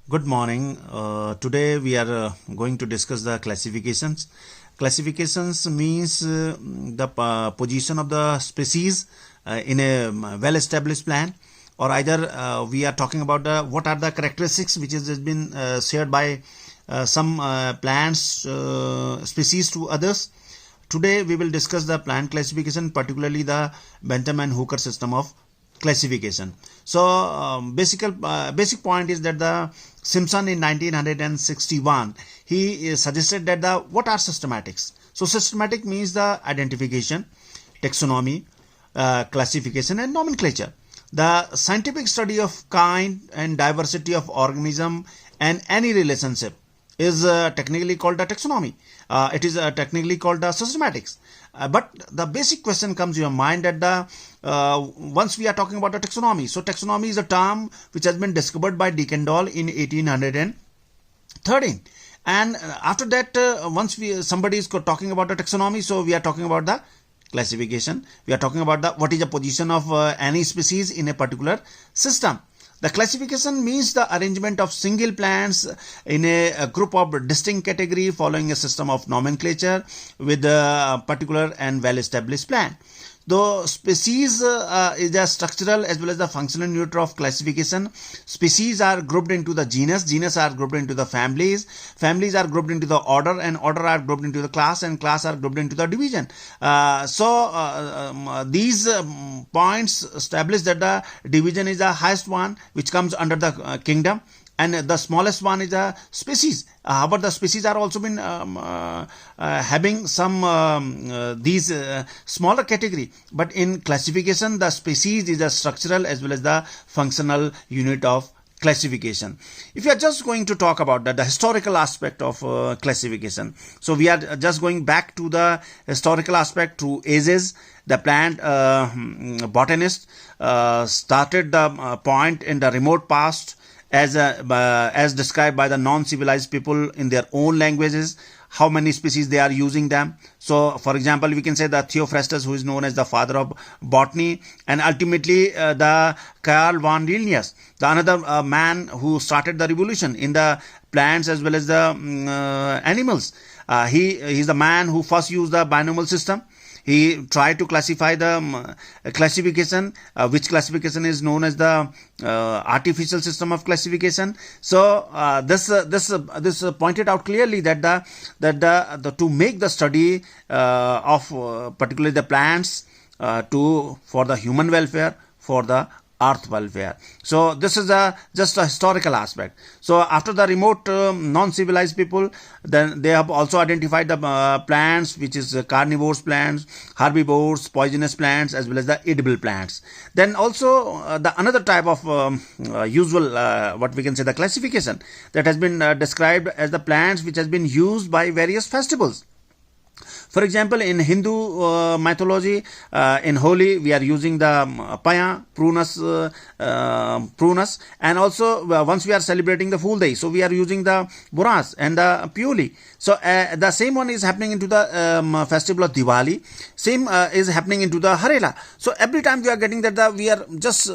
Good morning. Today we are going to discuss the classifications. Classifications means the position of the species in a well-established plan, or either we are talking about what are the characteristics which has been shared by some plants species to others. Today we will discuss the plant classification, particularly the Bentham and Hooker system of classification. So basic point is that the Simpson in 1961 he suggested that what are systematics. So systematic means the identification, taxonomy, classification and nomenclature, the scientific study of kind and diversity of organism and any relationship is technically called the taxonomy. It is technically called the systematics. But the basic question comes to your mind that once we are talking about the taxonomy. So taxonomy is a term which has been discovered by Deckendall in 1813. And after that, once somebody is talking about the taxonomy, so we are talking about the classification. We are talking about what is the position of any species in a particular system. The classification means the arrangement of single plants in a group of distinct category following a system of nomenclature with a particular and well-established plan. Though species is a structural as well as the functional unit of classification. Species are grouped into the genus are grouped into the families are grouped into the order, and order are grouped into the class, and class are grouped into the division. These points establish that the division is the highest one, which comes under the kingdom, and the smallest one is a species. However, the species are also been having some these smaller category. But in classification, the species is a structural as well as the functional unit of classification. If you are just going to talk about the historical aspect of classification, so we are just going back to the historical aspect through ages. The plant botanist started the point in the remote past as described by the non-civilized people in their own languages, how many species they are using them. So for example, we can say that Theophrastus, who is known as the father of botany, and ultimately the Carl von Linnaeus, the another man who started the revolution in the plants as well as the animals. He is the man who first used the binomial system. He tried to classify the classification, which classification is known as the artificial system of classification. So this pointed out clearly that to make the study of particularly the plants for the human welfare, for the earth welfare. So this is just a historical aspect. So after the remote non-civilized people, then they have also identified the plants, which is carnivores plants, herbivores, poisonous plants, as well as the edible plants. Then also the another type of usual what we can say the classification that has been described as the plants which has been used by various festivals. For example, in Hindu mythology, in Holi, we are using the paya, prunus, and also once we are celebrating the Fool Day, so we are using the buras and the pioli. So the same one is happening into the festival of Diwali. Same is happening into the Harela. So every time we are getting that we are just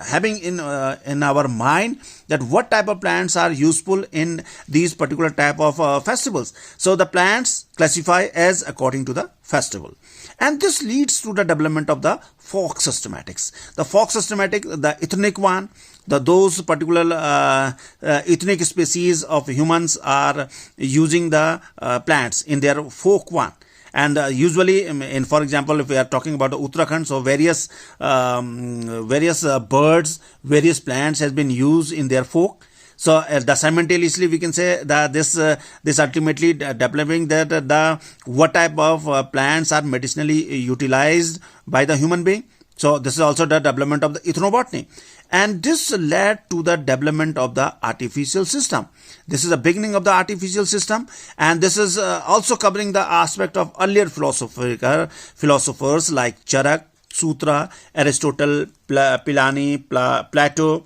having in our mind that what type of plants are useful in these particular type of festivals. So the plants classify as according to the festival, and this leads to the development of the folk systematics. The folk systematic, the ethnic one, those particular ethnic species of humans are using the plants in their folk one. And usually, for example, if we are talking about Uttarakhand, so various birds, various plants has been used in their folk. So simultaneously we can say that this ultimately developing that what type of plants are medicinally utilized by the human being. So this is also the development of the ethnobotany, and this led to the development of the artificial system. This is the beginning of the artificial system, and this is also covering the aspect of earlier philosophers like Charak, Sutra, Aristotle, Pliny, Plato.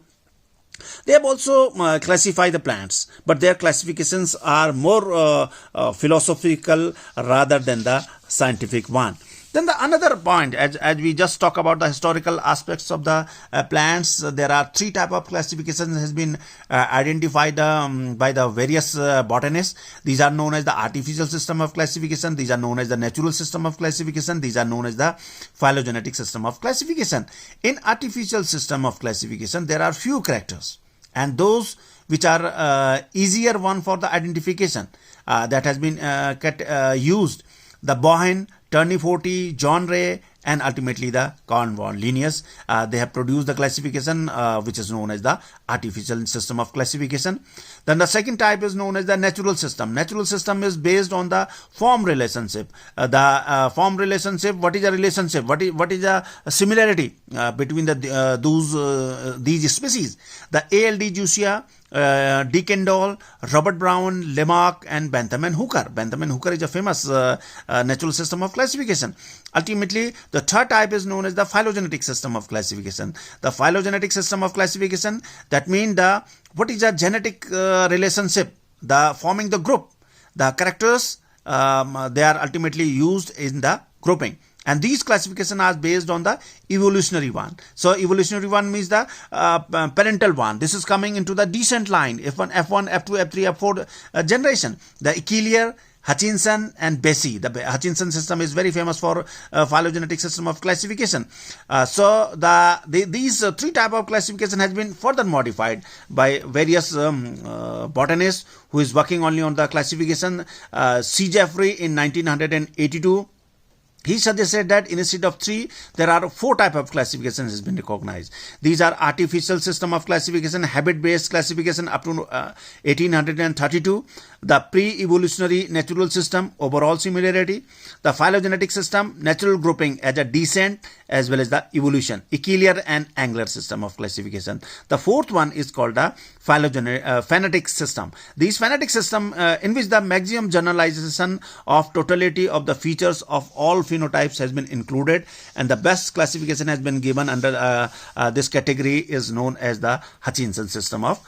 They have also classified the plants, but their classifications are more philosophical rather than the scientific one. Then the another point, as we just talk about the historical aspects of the plants, there are three type of classifications has been identified by the various botanists. These are known as the artificial system of classification. These are known as the natural system of classification. These are known as the phylogenetic system of classification. In artificial system of classification, there are few characters, and those which are easier one for the identification that has been used. The Bohn, Turney-Fortey, John Ray, and ultimately the Cornwall Linnaeus. They have produced the classification which is known as the artificial system of classification. Then the second type is known as the natural system. Natural system is based on the form relationship. The form relationship, what is a relationship? What is a similarity between these species? The A.L.D. Jussieu, D. Kendall, Robert Brown, Lamarck, and Bentham and Hooker. Bentham and Hooker is a famous natural system of classification. Ultimately, the third type is known as the phylogenetic system of classification. The phylogenetic system of classification, that means what is a genetic relationship, the forming the group. The characters, they are ultimately used in the grouping. And these classifications are based on the evolutionary one. So evolutionary one means the parental one. This is coming into the descent line, F1, F2, F3, F4 generation. The Achillier, Hutchinson and Bessie. The Hutchinson system is very famous for phylogenetic system of classification. So these three type of classification has been further modified by various botanists who is working only on the classification. C. Jeffrey in 1982. He suggested that instead of three, there are four type of classifications has been recognized. These are artificial system of classification, habit-based classification up to 1832, the pre-evolutionary natural system, overall similarity, the phylogenetic system, natural grouping as a descent as well as the evolution, Achillier and Angler system of classification. The fourth one is called the phonetic system. These phonetic system in which the maximum generalization of totality of the features of all phenotypes has been included, and the best classification has been given under this category is known as the Hutchinson system of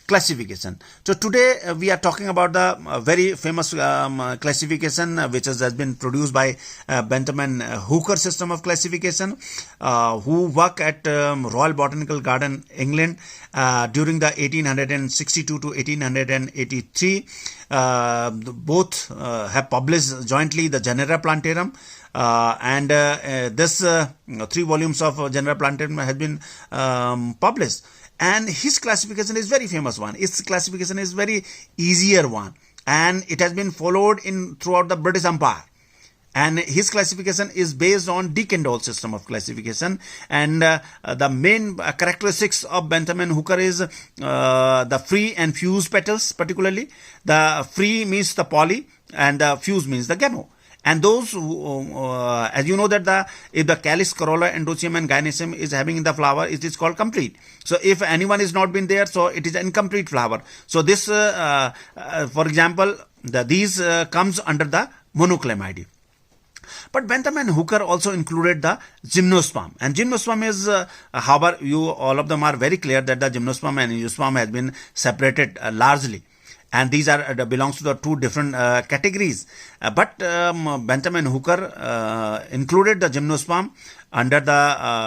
classification. So today we are talking about the very famous classification which has been produced by Bentham and Hooker system of classification, who work at Royal Botanical Garden, England during the 1862 to 1883. Both have published jointly the Genera Plantarum, and this 3 volumes of Genera Plantarum has been published. And his classification is very famous one. His classification is very easier one, and it has been followed throughout the British Empire. And his classification is based on D. Kendall system of classification. And the main characteristics of Bentham and Hooker is the free and fused petals, particularly. The free means the poly, and the fused means the gamo. And those, as you know that if the calyx, corolla, endoecium and gynoecium is having in the flower, it is called complete. So if anyone is not been there, so it is an incomplete flower. So this, for example, these comes under the monoclamidae. But Bentham and Hooker also included the gymnosperm. And gymnosperm is, however, all of them are very clear that the gymnosperm and angiosperm has been separated largely. And these are belongs to the two different categories. But Bentham and Hooker included the gymnosperm under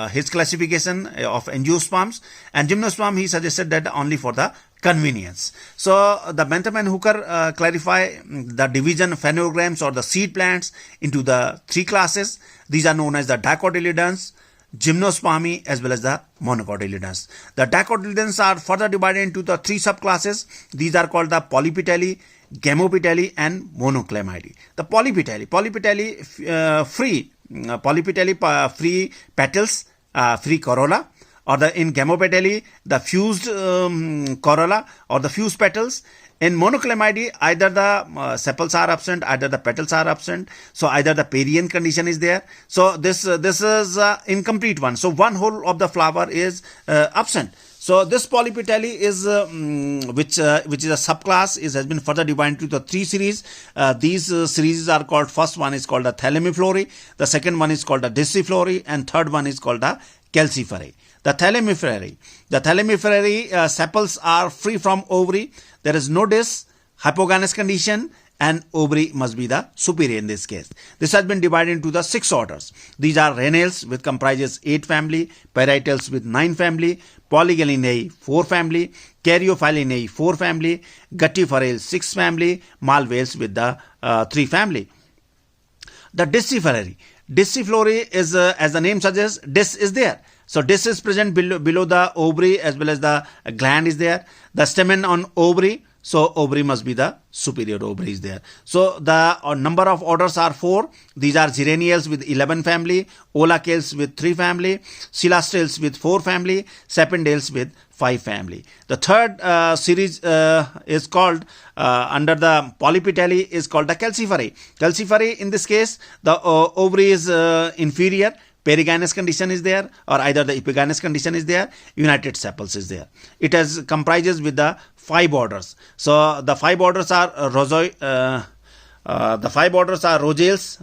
his classification of angiosperms. And gymnosperm he suggested that only for the convenience. So the Bentham and Hooker clarify the division phenograms or the seed plants into the 3 classes. These are known as the dicotyledons, Gymnospermi as well as the monocotyledons. The dicotyledons are further divided into the 3 subclasses. These are called the polypetalae, gamopetalae and monoclamidae. The polypetalae free petals, free corolla, or in gamopetalae the fused corolla or the fused petals. In monoclamidae, either the sepals are absent, either the petals are absent. So either the perianth condition is there. So this is incomplete one. So one whole of the flower is absent. So this polypetalae is which is a subclass has been further divided into the 3 series. These series are called, first one is called the Thalamiflorae, the second one is called the Disciflorae, and third one is called the Calciferae. The Thalamiferae sepals are free from ovary. There is no disc, hypogynous condition, and ovary must be the superior in this case. This has been divided into the 6 orders. These are renales, which comprises 8 family, parietals with 9 family, Polygallinae 4 family, Caryophyllinae 4 family, Guttiferales 6 family, Malvaceae with the 3 family. The disciplinary is as the name suggests, disc is there. So disc is present below the ovary as well as the gland is there. The stamen on ovary, so ovary must be the superior ovary is there. So the number of orders are 4. These are Geraniales with 11 family, Olacales with 3 family, Celastales with 4 family, Sapindales with 5 family. The third series is called under the Polypetalae is called the Calciferae. Calciferae in this case the ovary is inferior. Perigynous condition is there, or either the epigynous condition is there, united sepals is there. It has comprises with the 5 orders. So the 5 orders are Rosales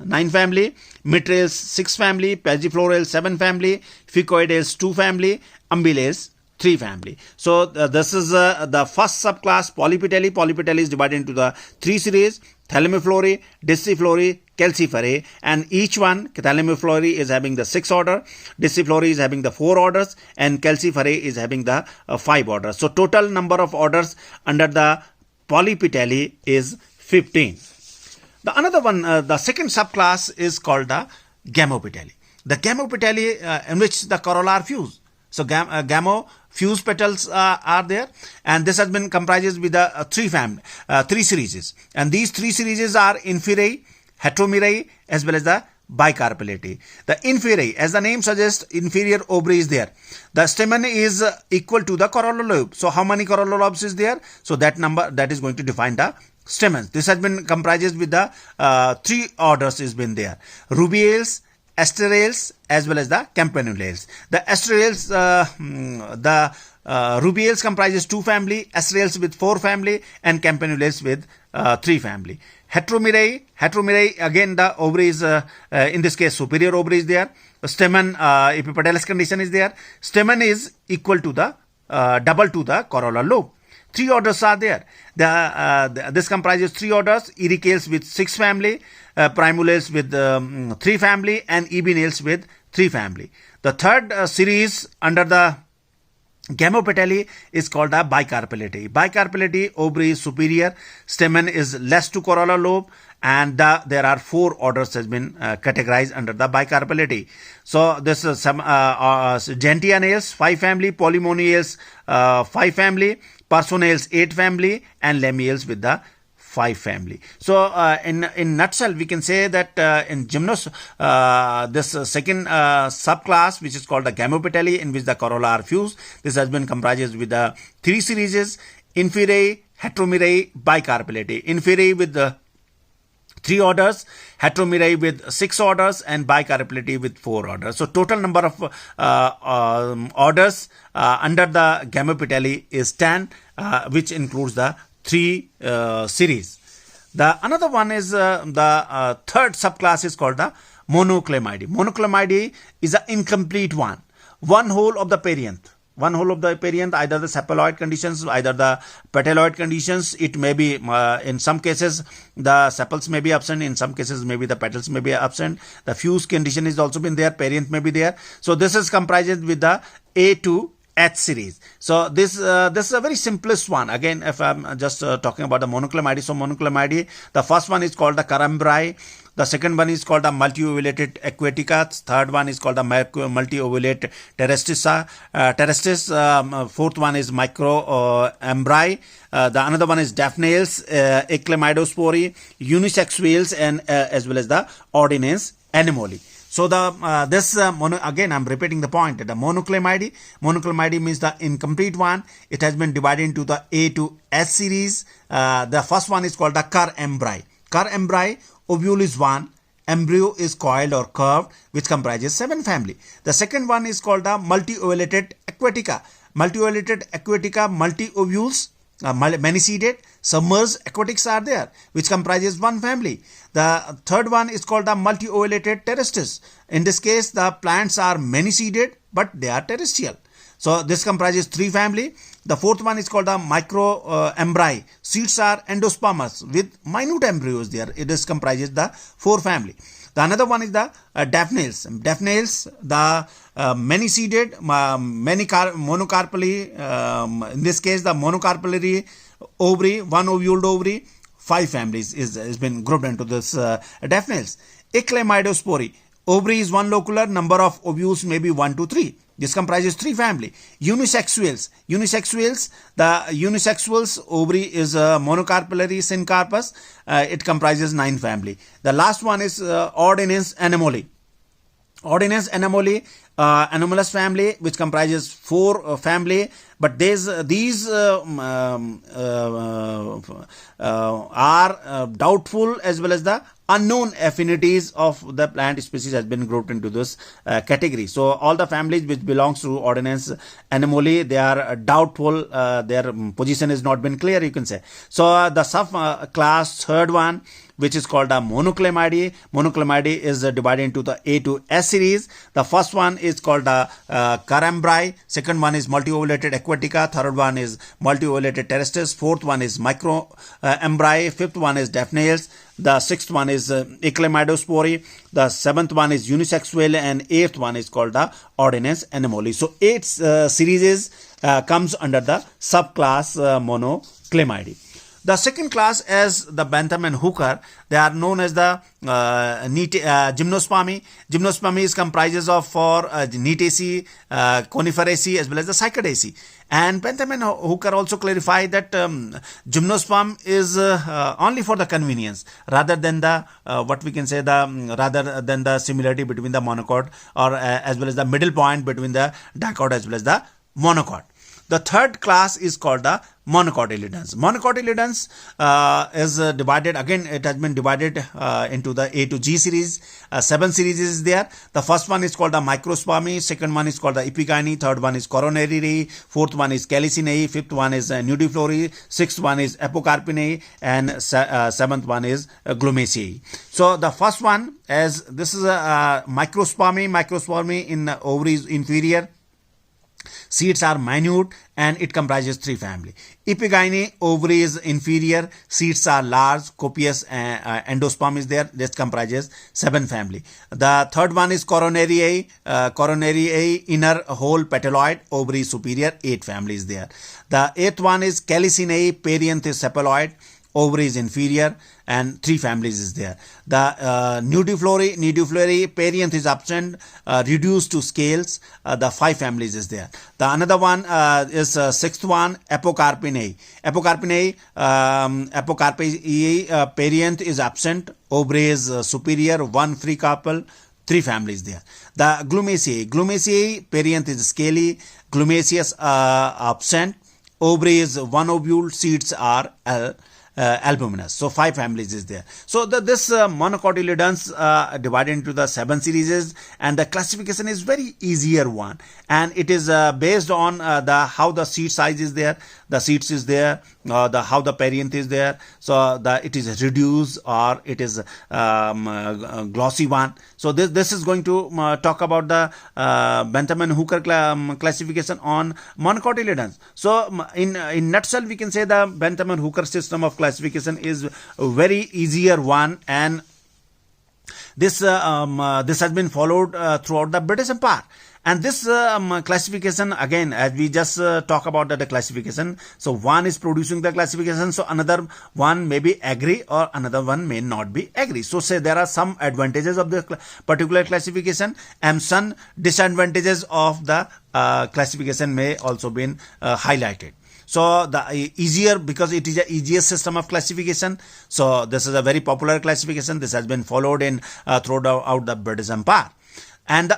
9 family, Mitrales 6 family, Pagiflorales 7 family, Ficoidales 2 family, Umbellales 3 family. So this is the first subclass Polypetalae. Polypetalae is divided into the 3 series: Thalamiflorae, Disciplorae, Calciferae, and each one, Thalamiflorae is having the 6 order, Disciplorae is having the 4 orders, and Calciferae is having the 5 orders. So total number of orders under the Polypetalae is 15. The another one, the second subclass is called the Gamopetalae. The Gamopetalae in which the corolla are fused. So gamo fused petals are there, and this has been comprises with the 3 series, and these 3 series are Inferae, Heteromerae as well as the Bicarpellatae. The Inferae, as the name suggests, inferior ovary is there. The stamen is equal to the corolla lobe. So how many corolla lobes is there? So that number that is going to define the stamens. This has been comprises with the 3 orders is been there: Rubiales, Asterales as well as the Campanulales. The Asterales, Rubiales comprises 2 family, Asterales with 4 family, and Campanulales with 3 family. Heteromerae, again the ovary is in this case superior ovary is there. Stamen, epipetalous condition is there. Stamen is equal to the double to the corolla lobe. 3 orders are there. This comprises 3 orders: Ericales with 6 family, Primulales with 3 family, and Ebenales with 3 family. The third series under the Gamopetalae is called the Bicarpellatae. Bicarpellatae, ovary is superior, stamen is less to corolla lobe, and there are 4 orders has been categorized under the Bicarpellatae. So this is some Gentianales 5 family, Polymoniales 5 family, Personales 8 family, and Lemmiales with the 5 family. So in nutshell, we can say that in Gymnos, this second subclass, which is called the Gamopetalae, in which the corolla are fused, this has been comprised with the 3 series: Inferae, Heteromerae, Bicarpellatae. Inferae with the 3 orders, Heteromerae with 6 orders, and Bicarpellatae with 4 orders. So total number of orders under the Gamopetalae is 10, which includes the 3 series. The another one is the third subclass is called the Monoclemidae. Monoclemidae is an incomplete one whole of the perianth. One whole of the perianth, either the sepaloid conditions, either the petaloid conditions. It may be in some cases the sepals may be absent, in some cases maybe the petals may be absent. The fused condition is also been there, perianth may be there. So this is comprised with the A to H series. So this is a very simplest one. Again, if I'm just talking about the Monoclemidae, so Monoclemidae, the first one is called the Carambri. The second one is called the multi-ovulated aquatica. Third one is called the multi-ovulate terrestis. Fourth one is microembry. The another one is Daphnaeals, Echlemidospori, unisex whales, and as well as the ordinance anemone. So the again I'm repeating the point that the monoclemidae means the incomplete one. It has been divided into the A to S series. The first one is called the Carambri. Carambri, ovule is 1, embryo is coiled or curved, which comprises 7 family. The second one is called the multi-ovulated aquatica. Multi-ovulated aquatica, multi-ovules, many-seeded, submerged aquatics are there, which comprises 1 family. The third one is called the multi-ovulated terrestis. In this case, the plants are many-seeded, but they are terrestrial. So this comprises 3 family. The fourth one is called the microembry. Seeds are endospermous with minute embryos there. It is comprises the 4 family. The another one is the Daphnails. Daphnails, the many-seeded, monocarpally, in this case the monocarpally ovary, one ovuled ovary, 5 families is been grouped into this Daphnails. Eclemaidospore. Ovary is one locular, number of ovules may be 1 to 3. This comprises 3 family. Unisexuals. The unisexuals ovary is monocarpellary syncarpus. It comprises 9 family. The last one is Ordinance anemone. Ordinance anemone, anomalous family, which comprises 4 family, but these are doubtful as well as the unknown affinities of the plant species has been grouped into this category. So all the families which belongs to Ordinance anemone, they are doubtful, their position has not been clear, you can say. So the subclass third one, which is called the Monoclamidae. Monoclamidae is divided into the A to S series. The first one is called the Carambri. Second one is multiovulated aquatica. Third one is multiovulated terrestris. Fourth one is microembry. Fifth one is Daphnails. The sixth one is Eclemaidospore. The seventh one is unisexual, and eighth one is called the Ordinance anemone. So 8 series comes under the subclass Monoclamidae. The second class as the Bantam and Hooker, they are known as the Gymnospermae. Gymnospermae is comprises of Neetaceae, Coniferaceae as well as the Cycadaceae. And Bantam and Hooker also clarify that Gymnosperm is only for the convenience rather than the rather than the similarity between the monocot or as well as the middle point between the dicot as well as the monocot. The third class is called the Monocotyledons. Monocotyledons is divided, again it has been divided into the A to G series. 7 series is there. The first one is called the Microspermae, second one is called the Epigyne, third one is Coronariae, fourth one is Calycinae, fifth one is Nudiflorae, sixth one is Apocarpinae, and seventh one is Glumaceae. So the first one, as this is a Microspermae in ovaries inferior. Seeds are minute and it comprises 3 family. Epigyne, ovary is inferior, seeds are large, copious, endosperm is there. This comprises 7 family. The third one is Coronariae, inner whole petaloid, ovary superior, 8 families there. The 8th one is Calycinae, perianth is cephaloid, ovary is inferior, and 3 families is there. The Nudiflorae, perianth is absent, reduced to scales. The 5 families is there. The another one is 6th one, Apocarpinae. Apocarpinae, perianth is absent, ovary is superior, 1 free carpel, 3 families there. The Glumaceae, perianth is scaly, glumaceous absent, ovary is 1 ovule, seeds are albuminous. So 5 families is there. So this Monocotyledons divided into the 7 series, and the classification is very easier one, and it is based on how the seed size is there, the seeds is there, how the perianth is there. So it is reduced or it is glossy one. So this is going to talk about the Bantam and Hooker classification on Monocotyledons. So in nutshell, we can say the Bantam and Hooker system of classification is a very easier one, and this has been followed throughout the British Empire. And this classification, again, as we just talk about the classification, so one is producing the classification, so another one may be agree or another one may not be agree. So say there are some advantages of the particular classification and some disadvantages of the classification may also be highlighted. So the easier, because it is a easiest system of classification. So this is a very popular classification. This has been followed in throughout the British Empire. And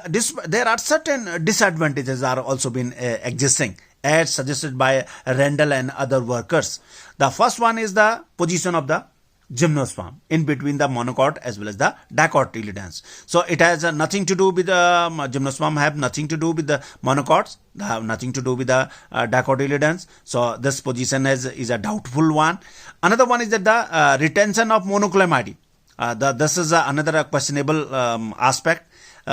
there are certain disadvantages are also been existing as suggested by Rendell and other workers. The first one is the position of the gymnosperm in between the monocot as well as the dicotyledons. So it has nothing to do with the gymnosperm, have nothing to do with the monocots, have nothing to do with the dicotyledons. So this position is a doubtful one. Another one is that the retention of monoclamidae. This is another questionable aspect.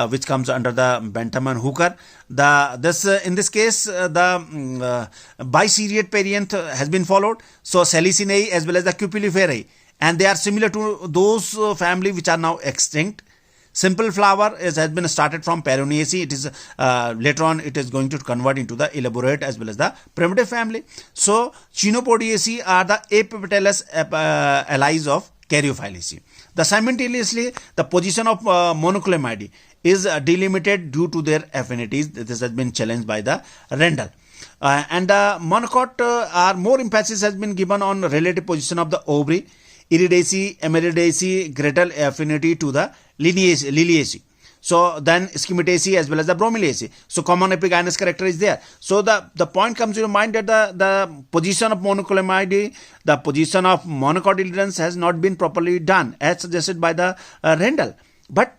which comes under the Bentham and Hooker. In this case, the biseriate variant has been followed. So Salicynae as well as the Cupelliferae, and they are similar to those family which are now extinct. Simple flower has been started from Peroneaceae. It is later on it is going to convert into the elaborate as well as the primitive family. So Chenopodiaceae are the apetalous allies of Caryophyllaceae. Simultaneously, the position of Monocotyledonidae is delimited due to their affinities. This has been challenged by the Rendell. And the monocot are more emphasis has been given on relative position of the ovary, Iridaceae, Emeraldaceae, greater affinity to the Liliaceae. So then Schimataceae as well as the Bromeliaceae. So common epigynous character is there. So the point comes to your mind that the position of Monocotyledonidae, the position of monocotyledons has not been properly done as suggested by the Rendell. But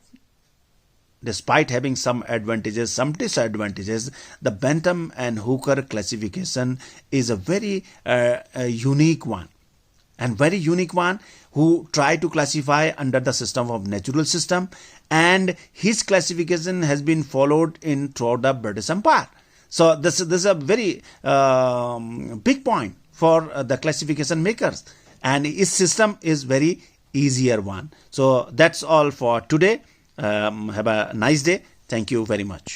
despite having some advantages, some disadvantages, the Bentham and Hooker classification is a very unique one. And very unique one who try to classify under the system of natural system, and his classification has been followed in throughout the British Empire. So this is a very big point for the classification makers, and his system is very easier one. So that's all for today. Have a nice day. Thank you very much.